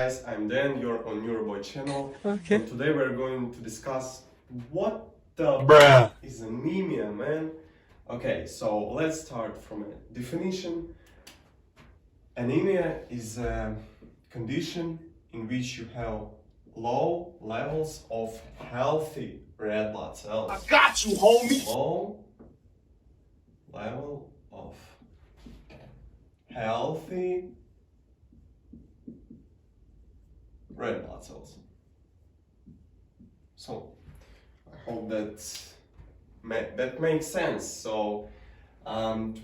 guys, I'm Dan, you're on Neuroboy channel. Okay. And today we're going to discuss what the Bruh. is anemia, man. Okay, so let's start from a definition. Anemia is a condition in which you have low levels of healthy red blood cells. I got you, homie. Low level of healthy red blood cells. So I hope that makes sense. So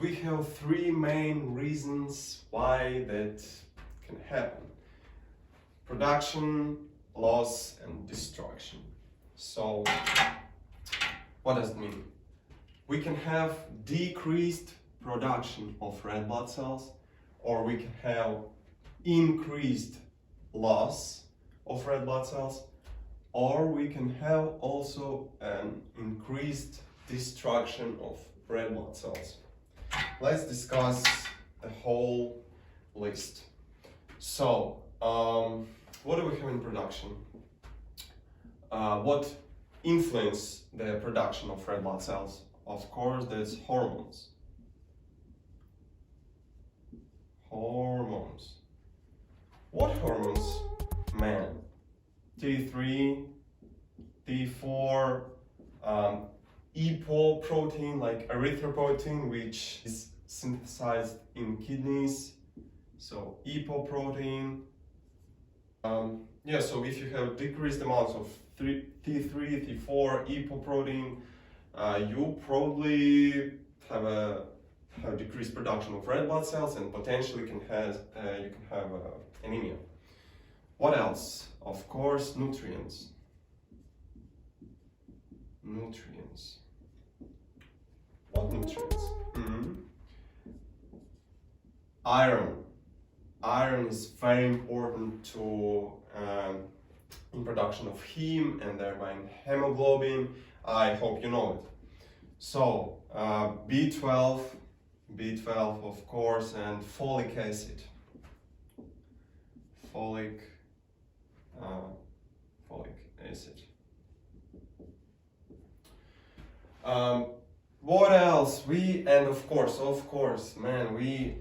we have three main reasons why that can happen: production, loss, and destruction. So what does it mean? We can have decreased production of red blood cells, or we can have increased loss of red blood cells, or we can have also an increased destruction of red blood cells. Let's discuss the whole list. So, what do we have in production? What influence the production of red blood cells? Of course, there's hormones. Hormones. What hormones? Man, T3, T4, EPO protein like erythropoietin, which is synthesized in kidneys. So EPO protein. So if you have decreased amounts of T3, T4, EPO protein, you probably have decreased production of red blood cells and potentially you can have anemia. What else? Of course, nutrients. Nutrients. What nutrients? Iron. Iron is very important to in production of heme and thereby in hemoglobin. I hope you know it. So B12 of course, and folic acid. Folic acid. What else? And of course, man, we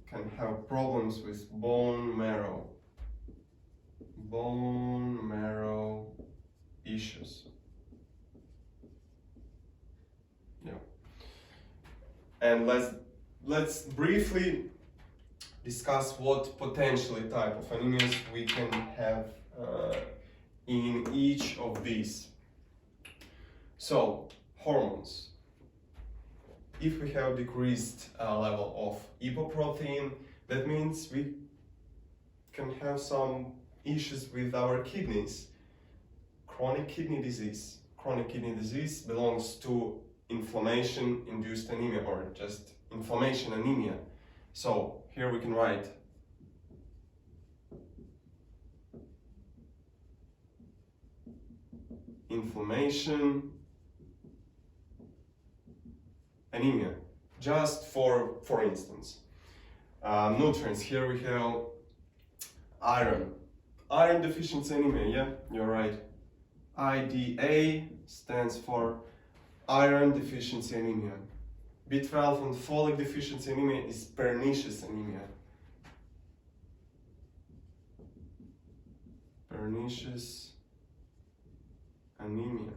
can have problems with bone marrow. Bone marrow issues. Yeah. And let's briefly discuss what potentially type of anemias we can have in each of these. So, hormones. If we have decreased level of EPO-protein, that means we can have some issues with our kidneys. Chronic kidney disease. Chronic kidney disease belongs to inflammation-induced anemia, or just inflammation anemia. So here we can write inflammation anemia, just for instance. Nutrients, here we have iron. Iron deficiency anemia, yeah, you're right. IDA stands for iron deficiency anemia. B12 and folic deficiency anemia is pernicious anemia. Pernicious anemia.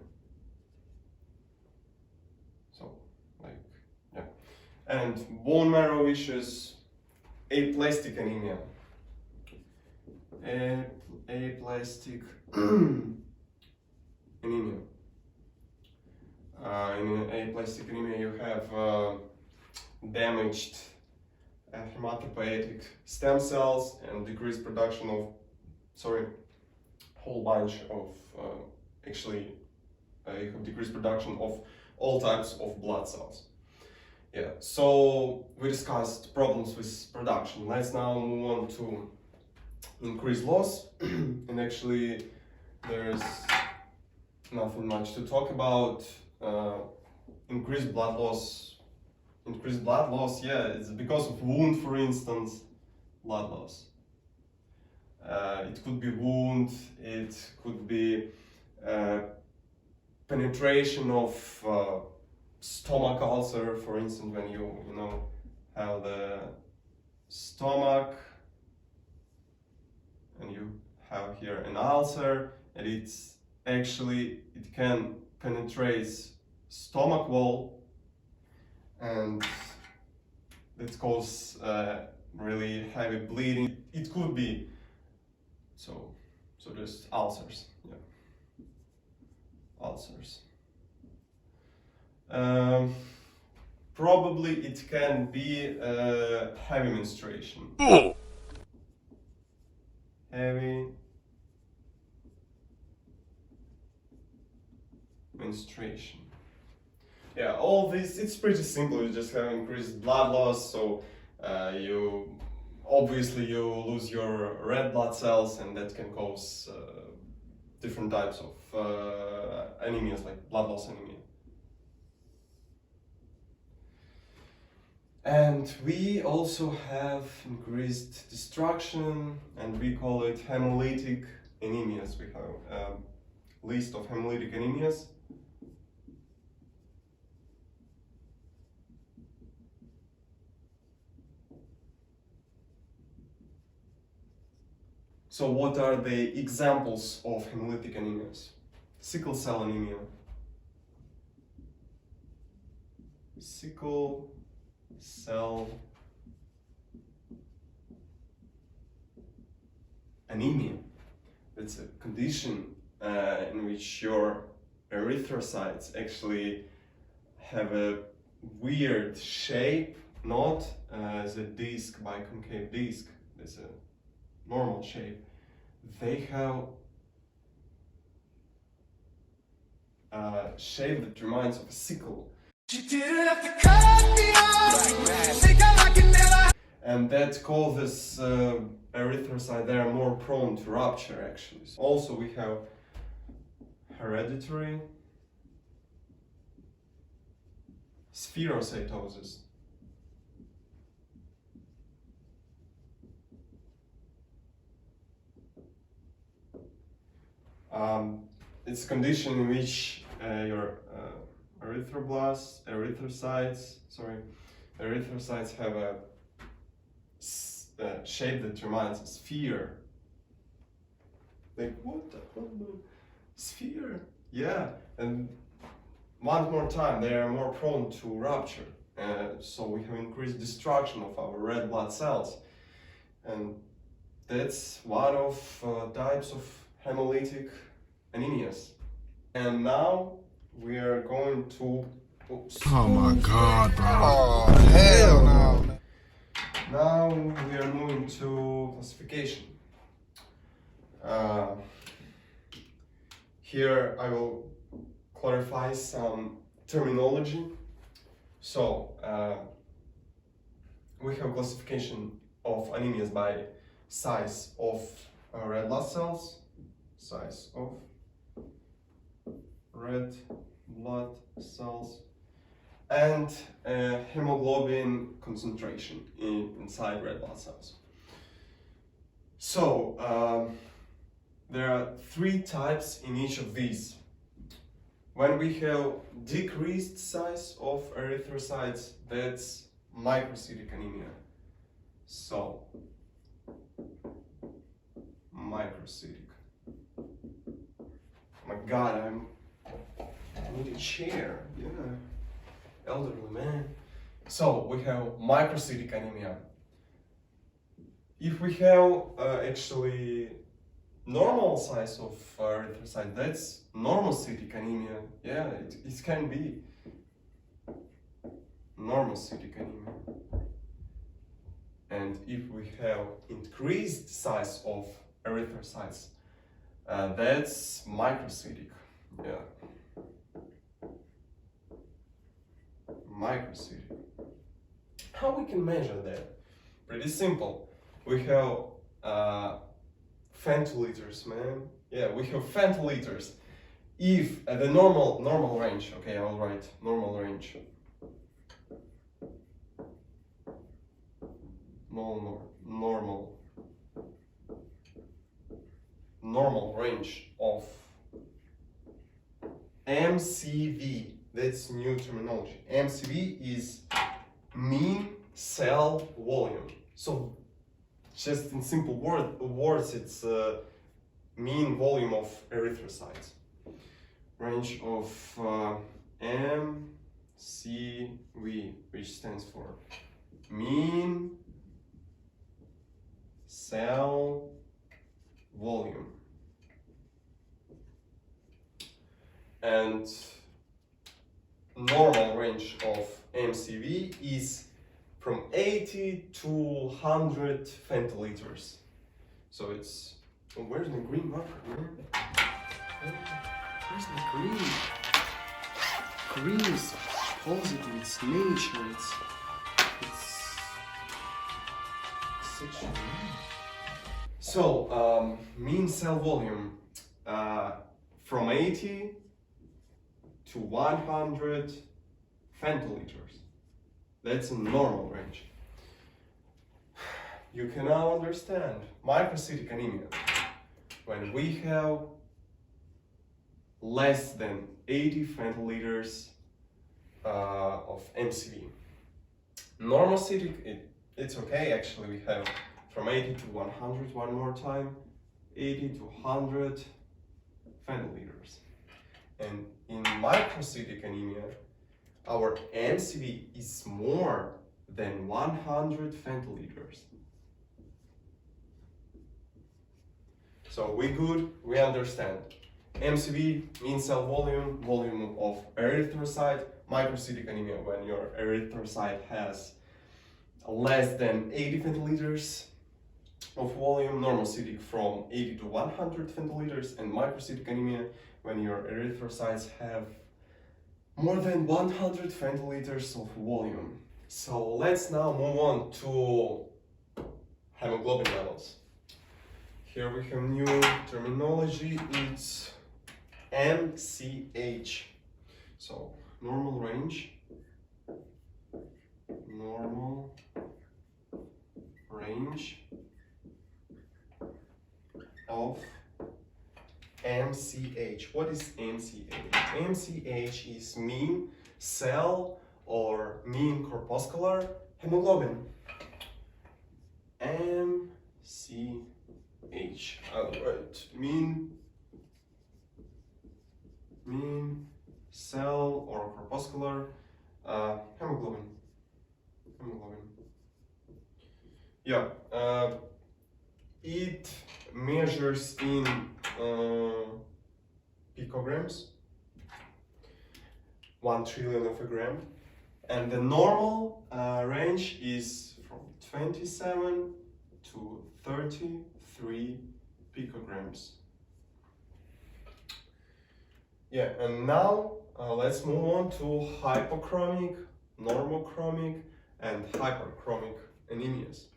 So, yeah. And bone marrow issues, aplastic anemia. Aplastic anemia. In aplastic anemia, you have damaged hematopoietic stem cells and decreased production of, whole bunch of, you have decreased production of all types of blood cells. Yeah, so we discussed problems with production. Let's now move on to increased loss. And actually, there's nothing much to talk about. Increased blood loss, yeah, it's because of wound, for instance, blood loss. it could be wound, it could be penetration of stomach ulcer, for instance, when you know have the stomach and you have here an ulcer, and it's actually, it can penetrate stomach wall, and that causes really heavy bleeding. It could be so just ulcers, yeah, ulcers. Probably it can be heavy menstruation. Heavy menstruation. Yeah, all this, it's pretty simple. You just have increased blood loss, so you lose your red blood cells, and that can cause different types of anemias, like blood loss anemia. And we also have increased destruction, and we call it hemolytic anemias. We have a list of hemolytic anemias. So what are the examples of hemolytic anemias? Sickle cell anemia. Sickle cell anemia. It's a condition in which your erythrocytes actually have a weird shape, not as a disc, biconcave disc. It's a normal shape. They have a shape that reminds of a sickle. And that causes erythrocytes, they are more prone to rupture actually. Also we have hereditary spherocytosis. It's a condition in which your erythrocytes have a shape that reminds a sphere. Like, what the sphere? Yeah, and one more time, they are more prone to rupture. So we have increased destruction of our red blood cells. And that's one of types of hemolytic anemias. And now we are going to... Oops. Oh my God, bro. Oh, hell no. Now we are moving to classification. Here I will clarify some terminology. So we have classification of anemias by size of red blood cells, size of red blood cells, and hemoglobin concentration inside red blood cells. So there are three types in each of these. When we have decreased size of erythrocytes, that's microcytic anemia. So microcytic. Oh my God, I need a chair. Yeah, elderly man. So we have microcytic anemia. If we have actually normal size of erythrocyte, that's normocytic anemia. Yeah, it can be normocytic anemia. And if we have increased size of erythrocytes, that's microcytic. Yeah, microcytic. How we can measure that? Pretty simple. We have femtoliters, man. Yeah, we have femtoliters. If the normal range, okay, I'll write normal range. Normal normal range of MCV. That's new terminology. MCV is mean cell volume. So just in simple words, it's mean volume of erythrocytes. Range of MCV, which stands for mean cell volume. And normal range of MCV is from 80 to 100 femtoliters. So it's, oh, where's my green marker? Where's my green? Green is positive, it's nature, it's section. So mean cell volume from 80 to 100 femtoliters. That's a normal range. You can now understand microcytic anemia. When we have less than 80 femtoliters of MCV. Normocytic, it's okay, actually we have from 80 to 100, one more time, 80 to 100 femtoliters. And in microcytic anemia, our MCV is more than 100 femtoliters. So we good, we understand. MCV, mean cell volume, volume of erythrocyte. Microcytic anemia, when your erythrocyte has less than 80 femtoliters of volume. Normocytic from 80 to 100 femtoliters. And microcytic anemia, when your erythrocytes have more than 100 femtoliters of volume. So let's now move on to hemoglobin levels. Here we have new terminology, it's MCH. So normal range of MCH. What is MCH? MCH is mean cell or mean corpuscular hemoglobin. MCH. I'll write mean cell or corpuscular hemoglobin. Yeah, it measures in picograms, 1 trillion of a gram, and the normal range is from 27 to 33 picograms. Yeah, and now let's move on to hypochromic, normochromic, and hyperchromic anemias.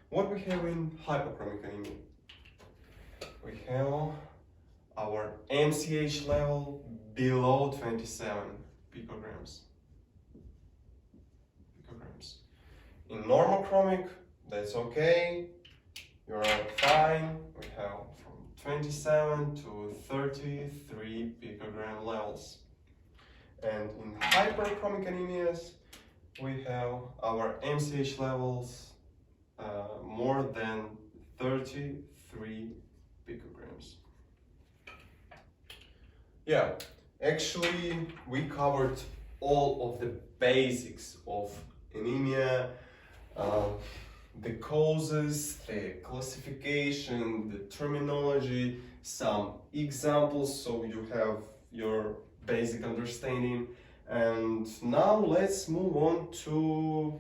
What we have in hypochromic anemia? We have our MCH level below 27 picograms. In normochromic, that's okay, you're fine. We have from 27 to 33 picogram levels. And in hyperchromic anemias, we have our MCH levels more than 33 picograms. Yeah, actually we covered all of the basics of anemia, the causes, the classification, the terminology, some examples, so you have your basic understanding. And now let's move on to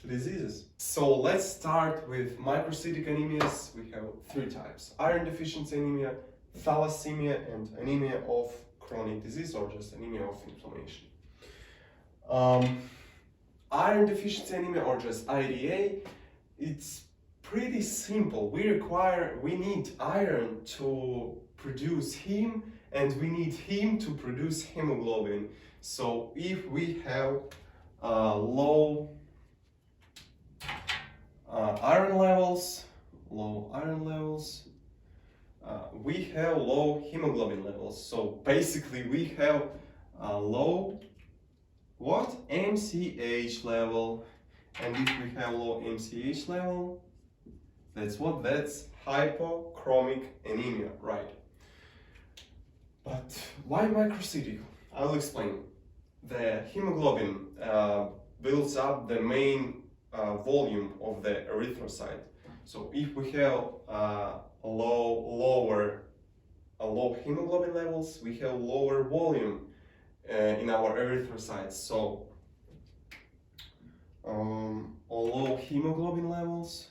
diseases. So let's start with microcytic anemias. We have 3 types: iron deficiency anemia, thalassemia, and anemia of chronic disease, or just anemia of inflammation. Iron deficiency anemia, or just IDA, it's pretty simple. We need iron to produce heme, and we need heme to produce hemoglobin. So if we have low iron levels, we have low hemoglobin levels. So basically we have a low what? MCH level. And if we have low MCH level, that's what? That's hypochromic anemia, right? But why microcytic? I'll explain. The hemoglobin builds up the main volume of the erythrocyte. So if we have low hemoglobin levels, we have lower volume in our erythrocytes. So low hemoglobin levels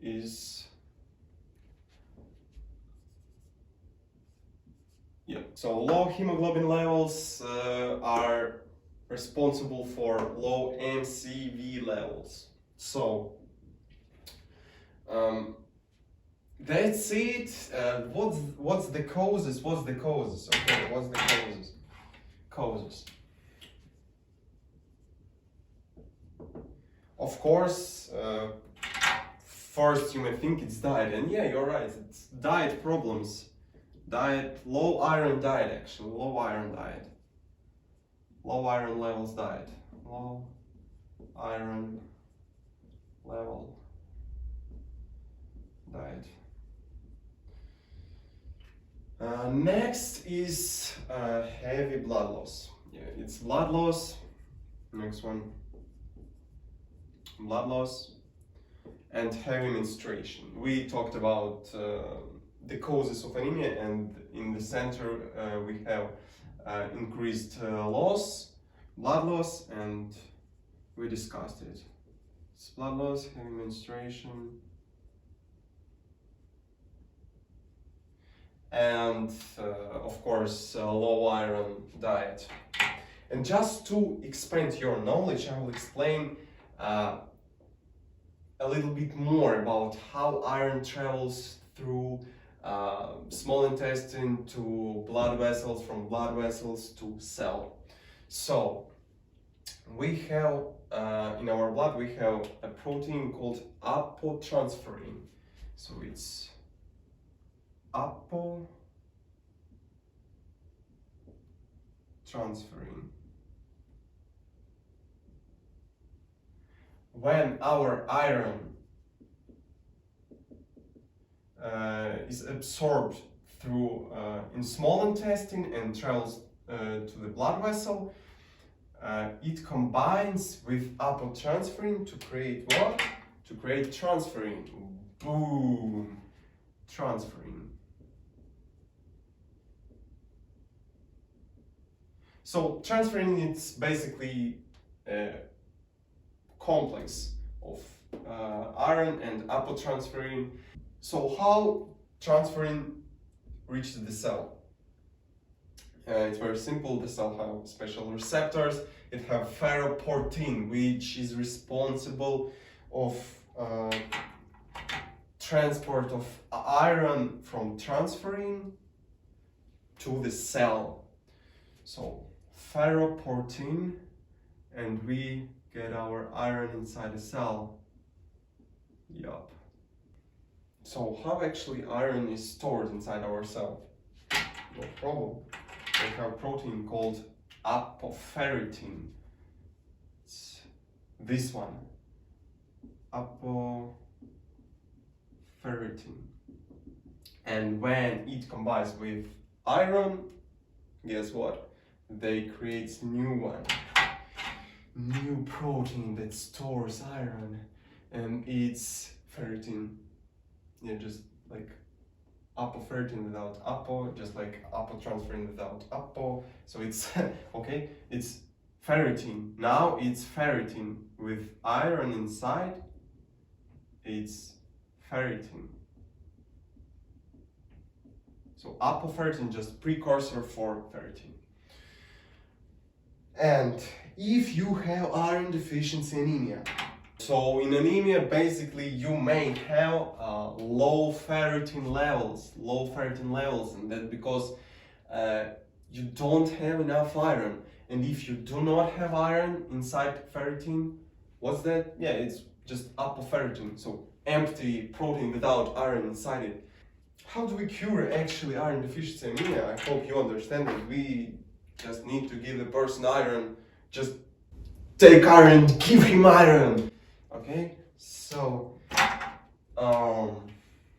is so low hemoglobin levels are responsible for low MCV levels. So that's it. What's the causes? What's the causes? Okay, what's the causes? Causes. Of course, first you may think it's diet, and yeah, you're right. It's diet problems. Diet, low iron diet actually, low iron diet. Low iron levels diet. Low iron level diet. Next is heavy blood loss. Yeah, it's blood loss. Next one. Blood loss and heavy menstruation. We talked about the causes of anemia, and in the center we have increased blood loss, and we discussed it. It's blood loss, heavy menstruation, and of course low iron diet. And just to expand your knowledge, I will explain a little bit more about how iron travels through small intestine to blood vessels, from blood vessels to cell. So we have in our blood we have a protein called apotransferrin. So it's apotransferrin. When our iron is absorbed through in small intestine and travels to the blood vessel, it combines with apotransferrin to create what? To create transferrin. Boom! Transferrin. So transferrin is basically a complex of iron and apotransferrin. So how transferrin reaches the cell? It's very simple. The cell have special receptors. It have ferroportin, which is responsible of transport of iron from transferrin to the cell. So ferroportin, and we get our iron inside the cell. Yup. So how actually iron is stored inside our cell? No problem. We have a protein called apoferritin. It's this one. Apoferritin. And when it combines with iron, guess what? They create new one. New protein that stores iron, and it's ferritin. Yeah, just like apoferritin without apo, just like apotransferrin without apo. So it's okay, it's ferritin. Now it's ferritin with iron inside. It's ferritin. So apoferritin just precursor for ferritin. And if you have iron deficiency anemia, so in anemia basically you may have low ferritin levels, and that's because you don't have enough iron. And if you do not have iron inside ferritin, what's that? Yeah, it's just apoferritin, so empty protein without iron inside it. How do we cure actually iron deficiency anemia? I hope you understand that we just need to give the person iron. Just take iron, give him iron. Okay, so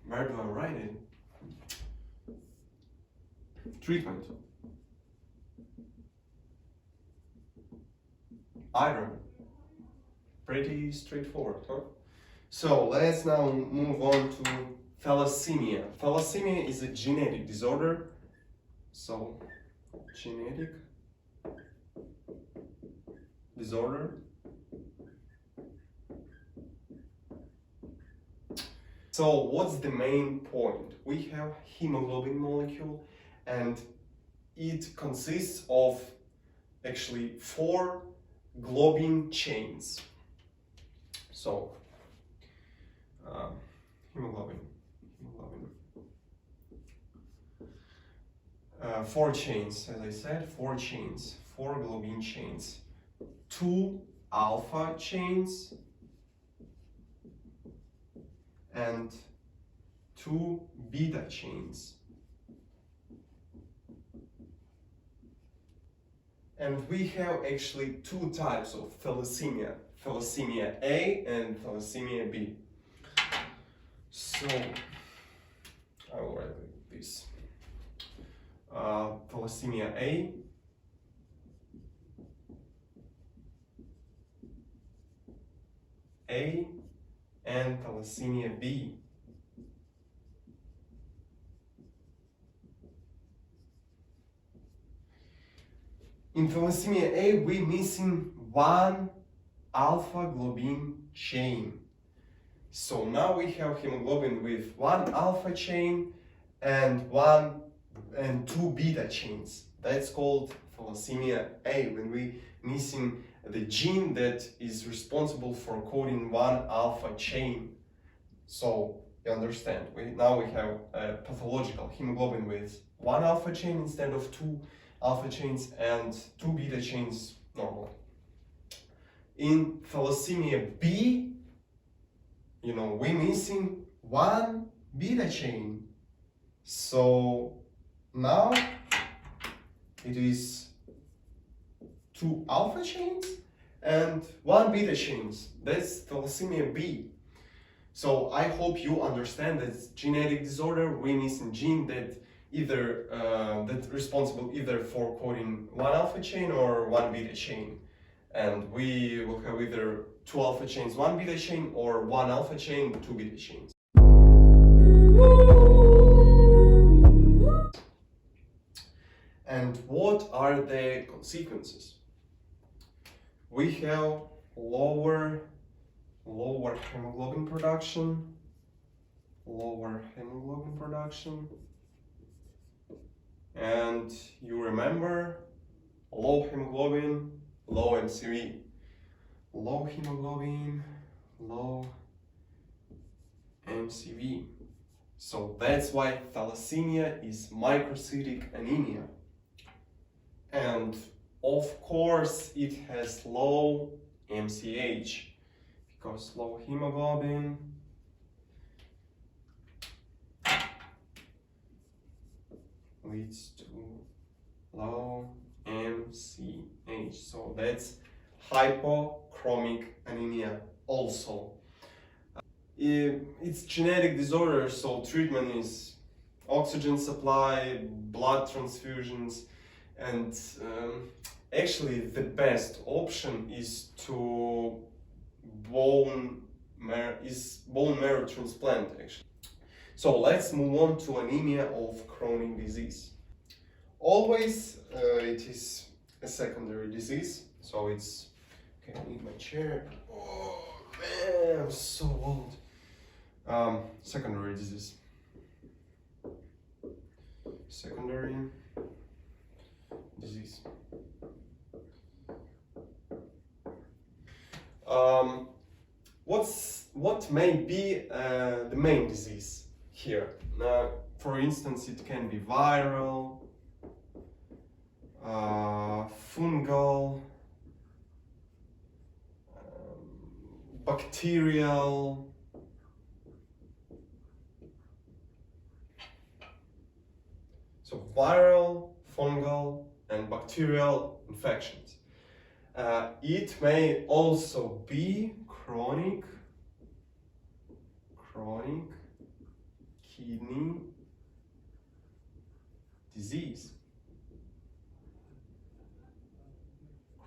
where do I write it? Treatment. Iron. Pretty straightforward, huh? So let's now move on to thalassemia. Thalassemia is a genetic disorder. So, genetic disorder. So, what's the main point? We have hemoglobin molecule, and it consists of actually 4 globin chains. So, hemoglobin. 4 chains, as I said, 4 chains, 4 globin chains, 2 alpha chains, and 2 beta chains. And we have actually 2 types of thalassemia, thalassemia A and thalassemia B. So, I will write this. Thalassemia A, and thalassemia B. In thalassemia A, we're missing 1 alpha globin chain. So now we have hemoglobin with 1 alpha chain and 2 beta chains. That's called thalassemia A, when we're missing the gene that is responsible for coding 1 alpha chain. So you understand, now we have a pathological hemoglobin with 1 alpha chain instead of 2 alpha chains and 2 beta chains normal. In thalassemia B, we're missing 1 beta chain. So now it is 2 alpha chains and 1 beta chains. That's thalassemia B. So I hope you understand that genetic disorder, we're missing gene that that's responsible either for coding 1 alpha chain or 1 beta chain. And we will have either 2 alpha chains, 1 beta chain, or 1 alpha chain, 2 beta chains. And what are the consequences? We have lower hemoglobin production, and you remember, low hemoglobin, low MCV. Low hemoglobin, low MCV. So that's why thalassemia is microcytic anemia. And of course it has low MCH, because low hemoglobin leads to low MCH. So that's hypochromic anemia also. It's genetic disorder, so treatment is oxygen supply, blood transfusions, and actually the best option is bone marrow transplant actually. So let's move on to anemia of chronic disease. Always it is a secondary disease, so it's okay. I need my chair. Oh man, I'm so old. Secondary disease. Secondary disease. What may be the main disease here? For instance, it can be viral, fungal, bacterial so viral, fungal, and bacterial infections. It may also be chronic kidney disease.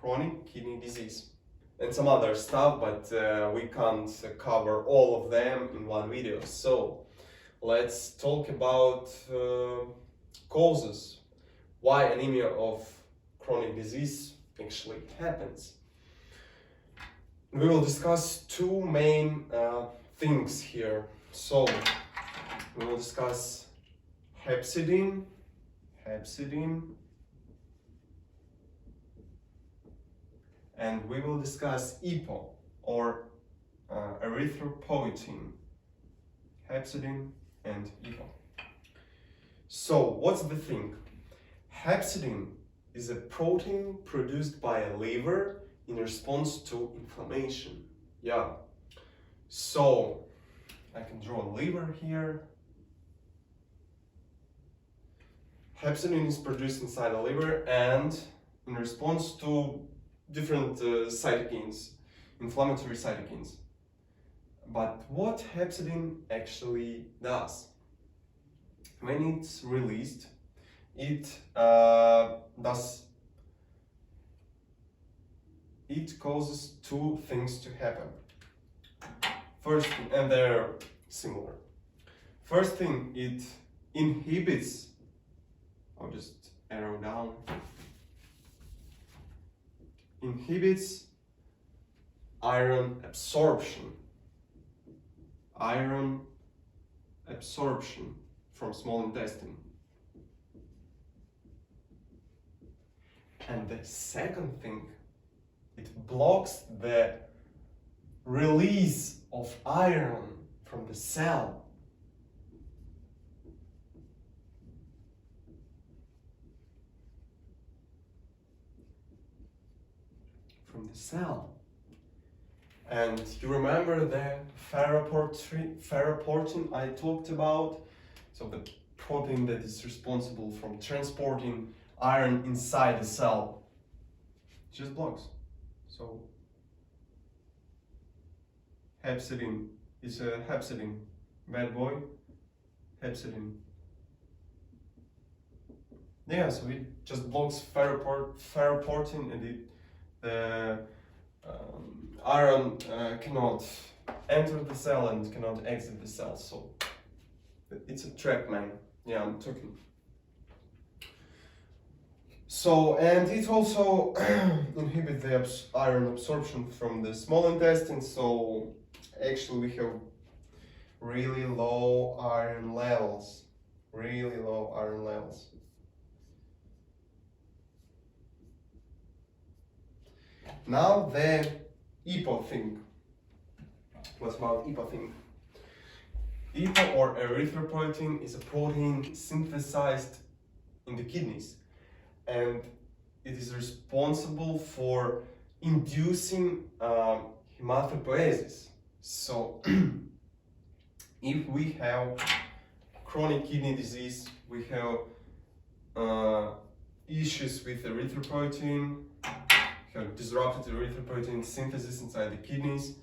Chronic kidney disease. And some other stuff, but we can't cover all of them in one video. So let's talk about causes. Why anemia of chronic disease actually happens. We will discuss two main things here. So we will discuss hepcidin, and we will discuss EPO or erythropoietin, hepcidin and EPO. So what's the thing? Hepcidin is a protein produced by a liver in response to inflammation. Yeah. So I can draw a liver here. Hepcidin is produced inside the liver and in response to different cytokines, inflammatory cytokines. But what hepcidin actually does? When it's released, it causes two things to happen. First, and they're similar. First thing, it inhibits, I'll just arrow down, inhibits iron absorption from small intestine. And the second thing, it blocks the release of iron from the cell. And you remember the ferroportin I talked about? So the protein that is responsible from transporting iron inside the cell. It just blocks. So hepcidin is a hepcidin. Bad boy, hepcidin. Yeah, so it just blocks ferroportin and the iron cannot enter the cell and cannot exit the cell. So it's a trap, man. Yeah, I'm talking. So, and it also inhibits the iron absorption from the small intestine. So actually we have really low iron levels. Now the EPO thing. What about EPO thing? EPO or erythropoietin is a protein synthesized in the kidneys, and it is responsible for inducing hematopoiesis. So if we have chronic kidney disease, we have issues with erythropoietin, disrupted erythropoietin synthesis inside the kidneys,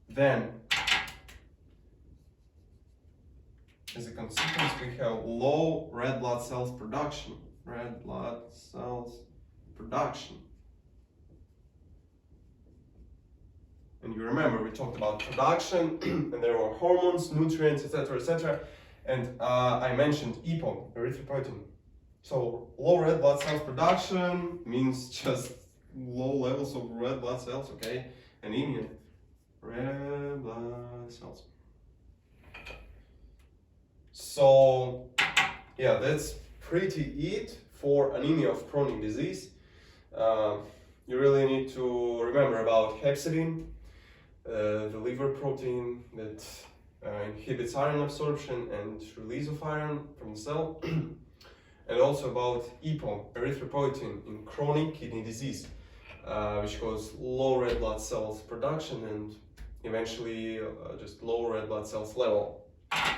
then as a consequence we have low red blood cells production. And you remember we talked about production and there were hormones, nutrients, etc. And I mentioned EPO, erythropoietin. So low red blood cells production means just low levels of red blood cells, okay? Anemia, red blood cells. So yeah, that's pretty it for anemia of chronic disease. You really need to remember about hepcidin, the liver protein that inhibits iron absorption and release of iron from the cell. And also about EPO, erythropoietin, in chronic kidney disease. which cause low red blood cells production and eventually just low red blood cells level.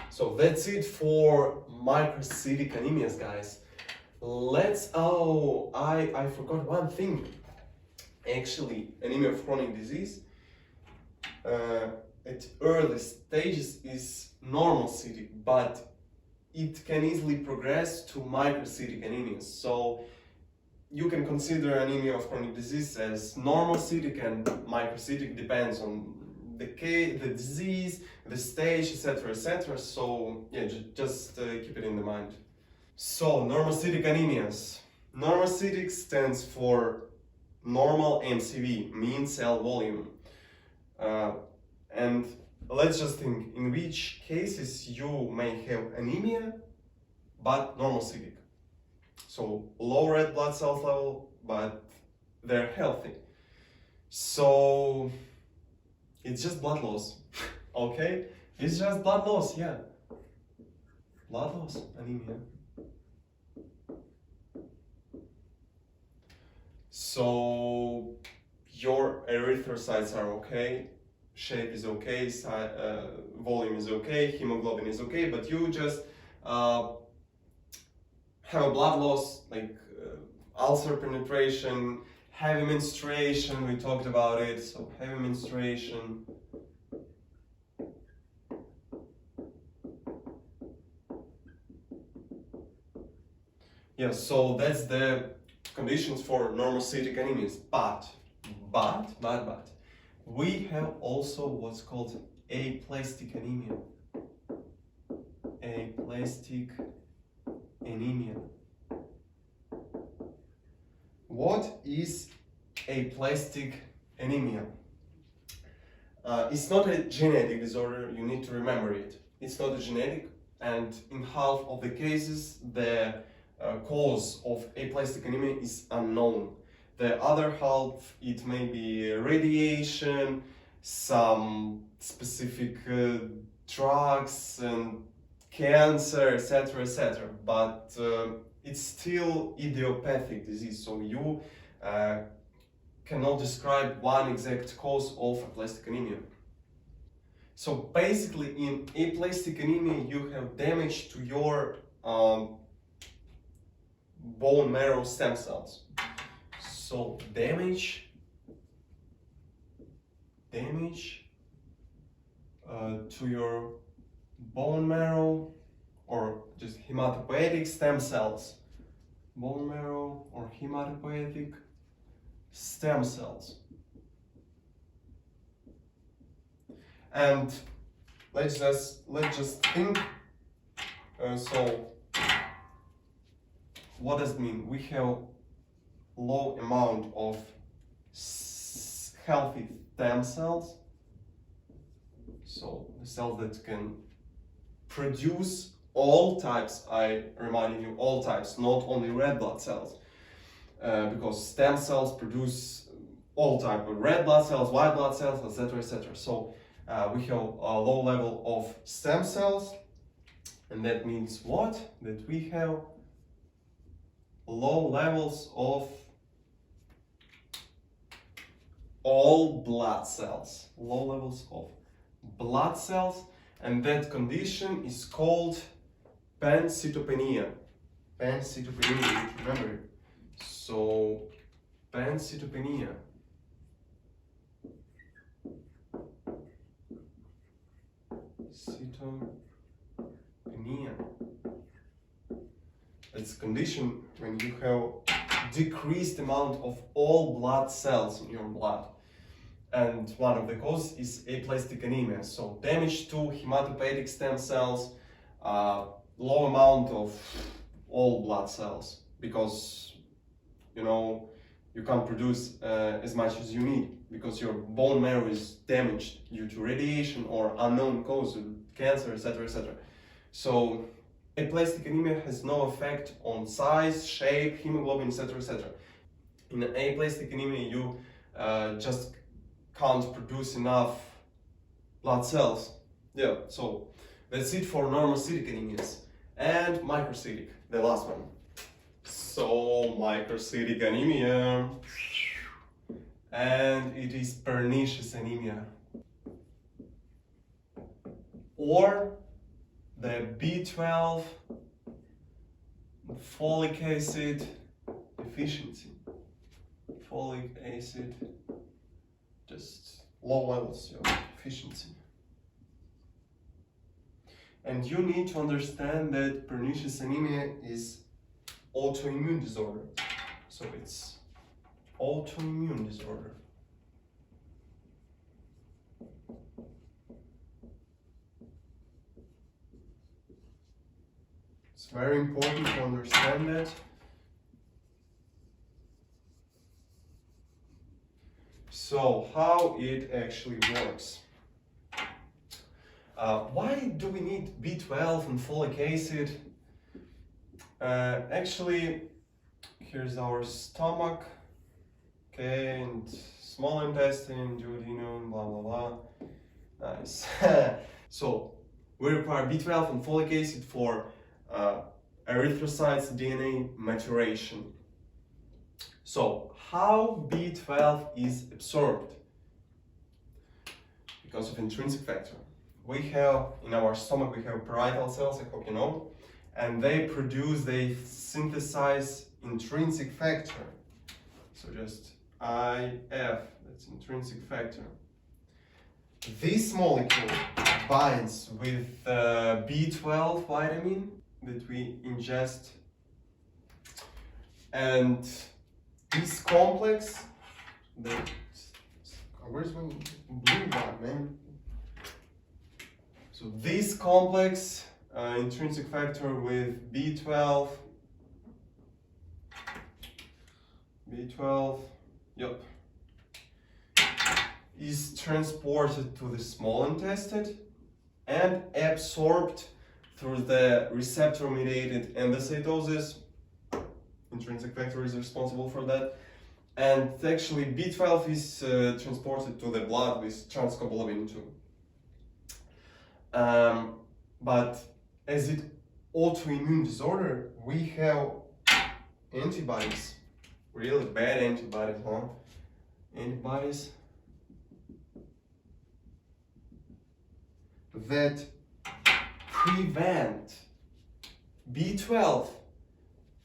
So that's it for microcytic anemias, guys. I forgot one thing. Actually, anemia of chronic disease at early stages is normocytic, but it can easily progress to microcytic anemias. So you can consider anemia of chronic disease as normocytic and microcytic, depends on the disease, the stage, etc., etc. So yeah, just keep it in the mind. So normocytic anemias. Normocytic stands for normal MCV, mean cell volume. And let's just think in which cases you may have anemia but normocytic. So low red blood cells level, but they're healthy. So it's just blood loss. Okay? It's just blood loss, yeah. Blood loss, anemia. So your erythrocytes are okay, shape is okay, volume is okay, hemoglobin is okay, but you just have a blood loss, like ulcer penetration, heavy menstruation, we talked about it, so heavy menstruation. Yeah, so that's the conditions for normocytic anemias, but we have also what's called aplastic anemia. Aplastic anemia. What is aplastic anemia? It's not a genetic disorder, you need to remember it. It's not a genetic, and in half of the cases the cause of aplastic anemia is unknown. The other half, it may be radiation, some specific drugs and cancer, etc., etc. But it's still idiopathic disease, so you cannot describe one exact cause of aplastic anemia. So basically in aplastic anemia you have damage to your bone marrow stem cells. So damage to your bone marrow or just hematopoietic stem cells. Bone marrow or hematopoietic stem cells. And let's just think. So what does it mean? We have low amount of healthy stem cells, so the cells that can produce all types, I remind you, all types, not only red blood cells, because stem cells produce all type of red blood cells, white blood cells, etc., etc. So we have a low level of stem cells, and that means what? That we have low levels of all blood cells, low levels of blood cells, and that condition is called pancytopenia. Pancytopenia, remember it. So pancytopenia. Cytopenia. It's a condition when you have decreased amount of all blood cells in your blood. And one of the causes is aplastic anemia. So damage to hematopoietic stem cells, low amount of all blood cells, because you can't produce as much as you need because your bone marrow is damaged due to radiation or unknown cause, cancer, etc., etc. So aplastic anemia has no effect on size, shape, hemoglobin, etc., etc. In aplastic anemia, you just can't produce enough blood cells. Yeah, so that's it for normocytic anemias. And microcytic, the last one. So microcytic anemia. and it is pernicious anemia. Or the B12 folic acid deficiency. Folic acid, just low levels of deficiency. And you need to understand that pernicious anemia is autoimmune disorder. So it's autoimmune disorder. It's very important to understand that. So how it actually works. Why do we need B12 and folic acid? Actually, here's our stomach, okay, and small intestine, duodenum, blah blah blah. Nice. So we require B12 and folic acid for erythrocytes DNA maturation. So how B12 is absorbed? Because of intrinsic factor. We have in our stomach, we have parietal cells, I hope you know, and they synthesize intrinsic factor. So just IF, that's intrinsic factor. This molecule binds with B12 vitamin that we ingest, and this complex, where's my blue one, man? So this complex, intrinsic factor with B12, yep, is transported to the small intestine and absorbed through the receptor-mediated endocytosis. Intrinsic factor is responsible for that. And actually B12 is transported to the blood with transglobulin too. But as it autoimmune disorder, we have antibodies, really bad antibodies, huh? Antibodies that prevent B12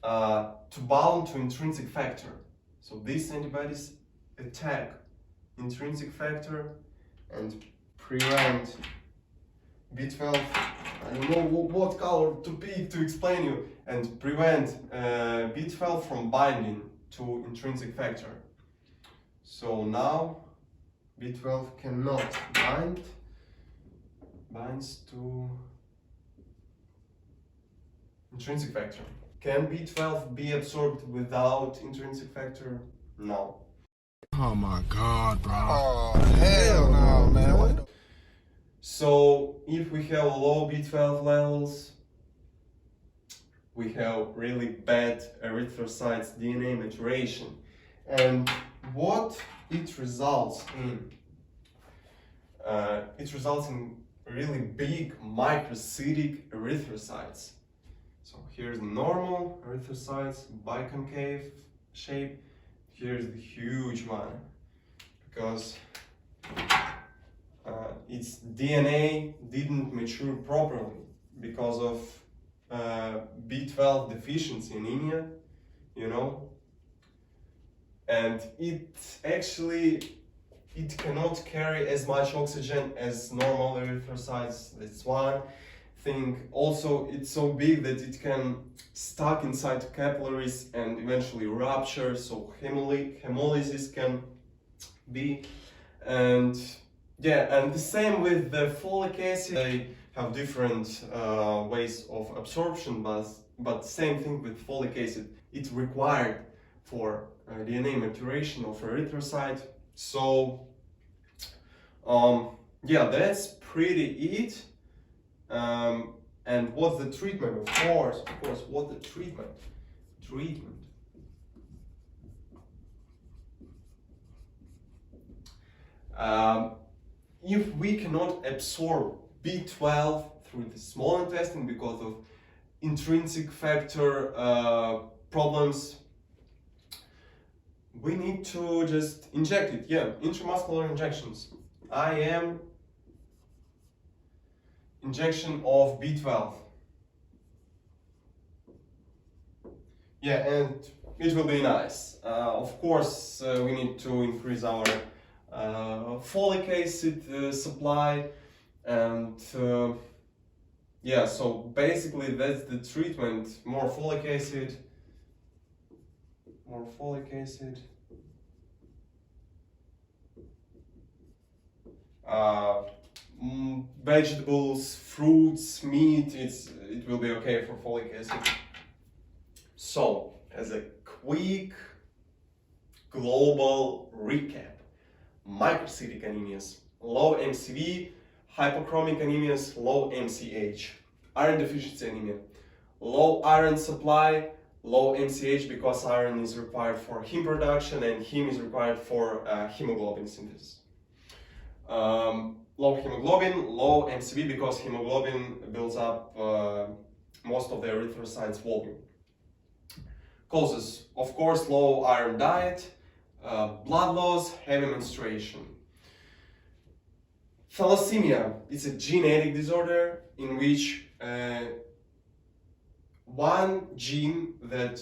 to bound to intrinsic factor. So these antibodies attack intrinsic factor and prevent B12, I don't know what color to pick to explain you, and prevent B12 from binding to intrinsic factor. So now B12 cannot binds to intrinsic factor. Can B12 be absorbed without intrinsic factor? No. Oh my God, bro. Oh, hell no, man. What the? So if we have low B12 levels, we have really bad erythrocytes DNA maturation. And what it results in? It results in really big microcytic erythrocytes. So here's normal erythrocytes, biconcave shape. Here's the huge one, because its DNA didn't mature properly because of B12 deficiency anemia, you know. And it cannot carry as much oxygen as normal erythrocytes. That's one thing. Also, it's so big that it can stuck inside capillaries and eventually rupture, so hemolysis can be. And yeah, and the same with the folic acid. They have different ways of absorption, but same thing with folic acid. It's required for DNA maturation of erythrocyte. So yeah, that's pretty it. And what's the treatment? Of course, what's the treatment? If we cannot absorb B12 through the small intestine because of intrinsic factor problems, we need to just inject it. Yeah, intramuscular injections. IM injection of B12. Yeah, and it will be nice. Of course, we need to increase our folic acid supply, and yeah, so basically that's the treatment. More folic acid, more folic acid. Vegetables, fruits, meat, it will be okay for folic acid. So, as a quick global recap, microcytic anemias, low MCV, hypochromic anemias, low MCH, iron deficiency anemia, low iron supply, low MCH because iron is required for heme production and heme is required for hemoglobin synthesis. Low hemoglobin, low MCV because hemoglobin builds up most of the erythrocytes volume. Causes, of course, low iron diet, blood loss, heavy menstruation. Thalassemia is a genetic disorder in which one gene that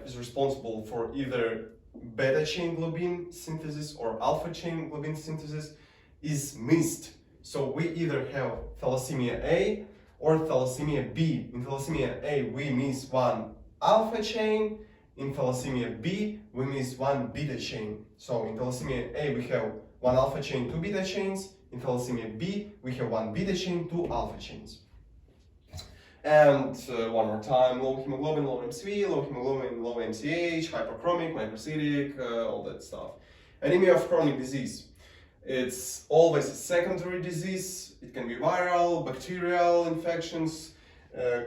is responsible for either beta chain globin synthesis or alpha chain globin synthesis is missed. So we either have thalassemia A or thalassemia B. In thalassemia A, we miss one alpha chain. In thalassemia B, we miss one beta chain. So in thalassemia A, we have one alpha chain, two beta chains. In thalassemia B, we have one beta chain, two alpha chains. And one more time, low hemoglobin, low MCV, low hemoglobin, low MCH, hyperchromic, microcytic, all that stuff. Anemia of chronic disease. It's always a secondary disease. It can be viral, bacterial infections,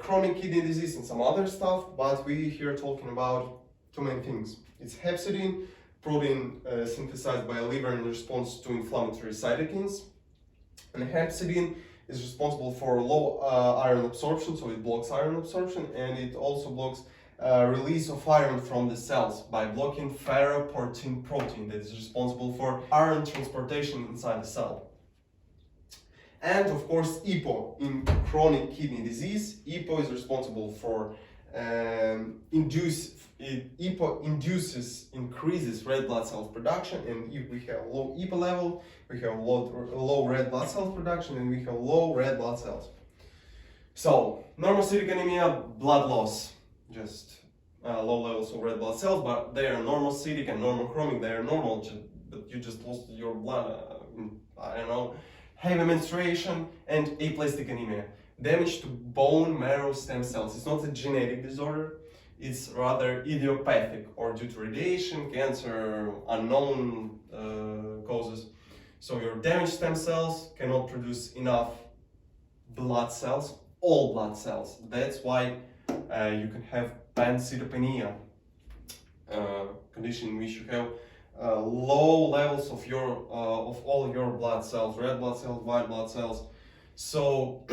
chronic kidney disease and some other stuff, but we here talking about two main things. It's hepcidin, protein synthesized by a liver in response to inflammatory cytokines. And hepcidin is responsible for low iron absorption, so it blocks iron absorption, and it also blocks release of iron from the cells by blocking ferroportin protein that is responsible for iron transportation inside the cell. And of course, EPO in chronic kidney disease. EPO is responsible for EPO increases red blood cells production, and if we have low EPO level, we have low red blood cells production, and we have low red blood cells. So, normocytic anemia, blood loss, just low levels of red blood cells, but they are normocytic and normochromic, they are normal, but you just lost your blood, I don't know, heavy menstruation, and aplastic anemia. Damage to bone marrow stem cells. It's not a genetic disorder, it's rather idiopathic or due to radiation, cancer, unknown causes. So your damaged stem cells cannot produce enough blood cells, all blood cells. That's why you can have pancytopenia, condition in which you have low levels of all your blood cells, red blood cells, white blood cells. So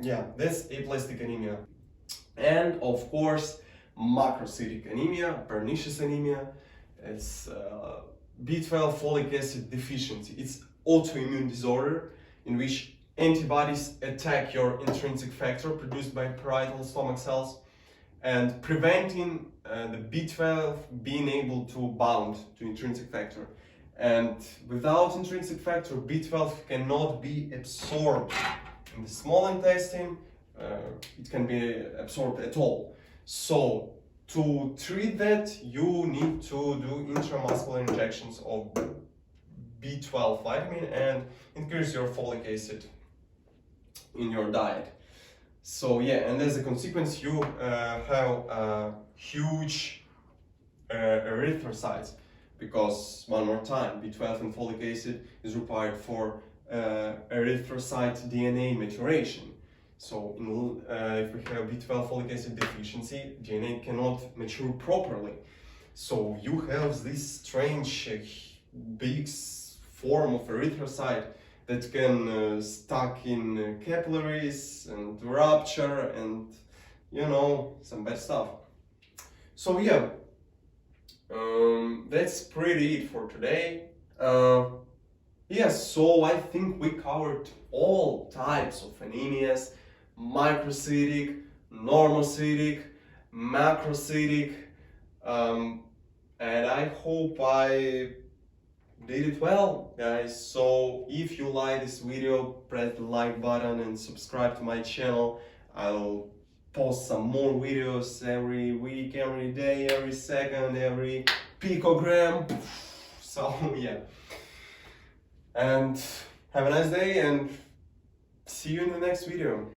yeah, that's aplastic anemia. And of course, macrocytic anemia, pernicious anemia. It's B12 folic acid deficiency. It's autoimmune disorder in which antibodies attack your intrinsic factor produced by parietal stomach cells and preventing the B12 being able to bound to intrinsic factor. And without intrinsic factor, B12 cannot be absorbed in the small intestine. It can be absorbed at all. So to treat that, you need to do intramuscular injections of B12 vitamin and increase your folic acid in your diet. So yeah, and as a consequence, you have huge erythrocytes, because one more time, B12 and folic acid is required for erythrocyte DNA maturation. So if we have B12 folic acid deficiency, DNA cannot mature properly. So you have this strange big form of erythrocyte that can stuck in capillaries and rupture and, you know, some bad stuff. So yeah, That's pretty it for today. Yes, so I think we covered all types of anemias: microcytic, normocytic, macrocytic, and I hope I did it well, guys. So if you like this video, press the like button and subscribe to my channel. I'll post some more videos every week, every day, every second, every picogram. So yeah, and have a nice day and see you in the next video.